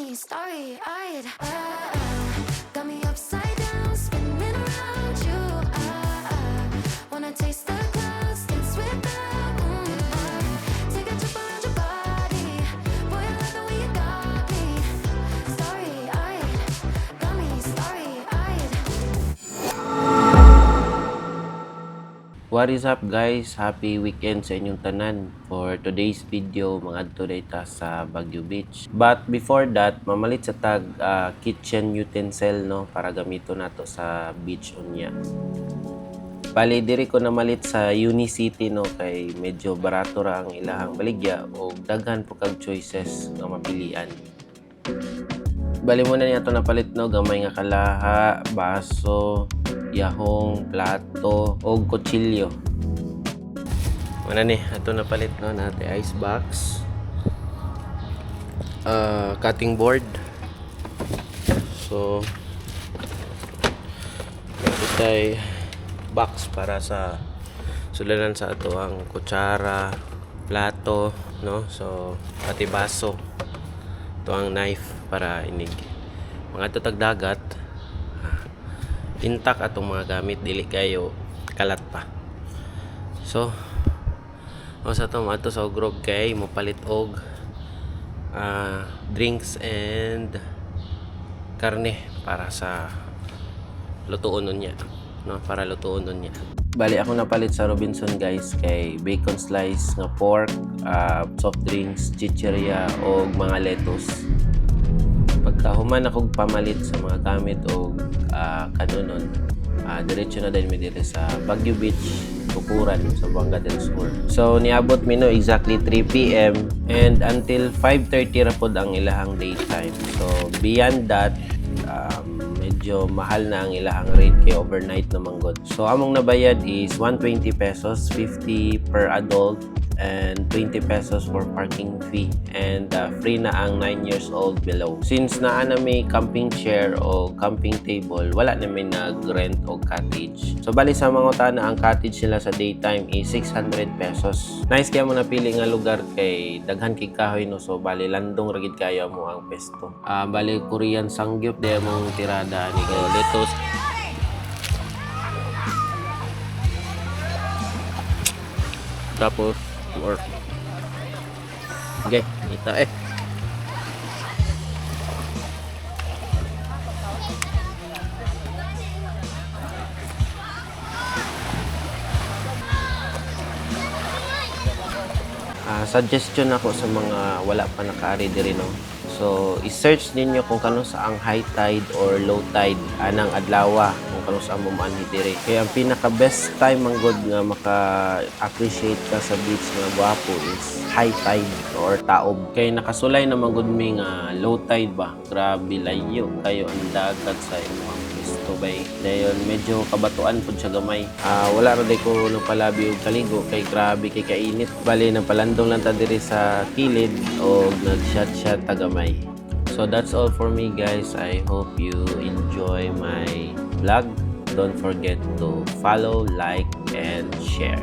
me starry-eyed. Got me upside down, spinning around you. Wanna taste the clouds, dance with the moon. Take a trip around your body. Boy, I love the way you got me. Starry-eyed, got me starry-eyed. What is up guys? Happy weekend sa inyong tanan. For today's video, mga data sa Baguio Beach. But before that, mamalit sa tag kitchen utensil no para gamito nato sa beach unya. Bali diri ko namalit sa Unicity no kay medyo barato ra ang ilahang baligya o daghan po kag choices nga mapilian. Bali mo na niya ito napalit no, gamay nga kalaha, baso, yahong, plato, o kutsilyo. Muna ni, ito napalit no, natin ice box, cutting board. So, ito tayo box para sa sulanan sa ato ang kutsara, plato, no? So, pati baso. Ito ang knife para inig mga tutag dagat intact atong mga gamit dili kayo kalat pa. So sa to mato sa grog kay mopalit og drinks and karne para sa lutuon niya no, para lutuon niya. Bali ako napalit sa Robinson guys kay bacon slice nga pork, soft drinks, chichirya o mga lettuce. Pagkahuman akong pamalit sa mga gamit o kanunon, diretso na din mi dire sa Baguio Beach, Tukuran sa Buanga del Sur. So niabot mi no exactly 3 PM and until 5:30 ra pod ang ilahang daytime. So beyond that, medyo mahal na ang ilahang rate kay overnight na manggod. So among nabayad is 120 pesos, 50 per adult and 20 pesos for parking fee, and free na ang 9 years old below. Since naa na may camping chair o camping table, wala na may nag-rent o cottage. So bali sa mga utana, ang cottage nila sa daytime is 600 pesos. Nice kaya mo napili nga lugar kay daghan kay kahoy no, so bali landong ragid kayo mo ang pesto. Bali Korean sangyup de mong tirada ni lettuce. Tapos or okay, kita suggestion ako sa mga wala pa nakaari diri no. So, i-search ninyo kung kano sa ang high tide or low tide anang adlaw, kung kano sa mo maanhi diri. Kaya ang pinaka best time manggod nga maka-appreciate ka sa beach nga guwapo is high tide or taob. Kaya nakasulay na manggod mi nga low tide ba. Grabe layo kayo ang dagat sa imong pisto bay. Dayon medyo kabatuan pud siya gamay. Wala ra day ko nagpalabi og kaligo kay grabe kay kainit. Bali nang palandong lang ta diri sa kilid o nag-shot tagamay. So that's all for me guys. I hope you enjoy my vlog. Don't forget to follow, like, and share.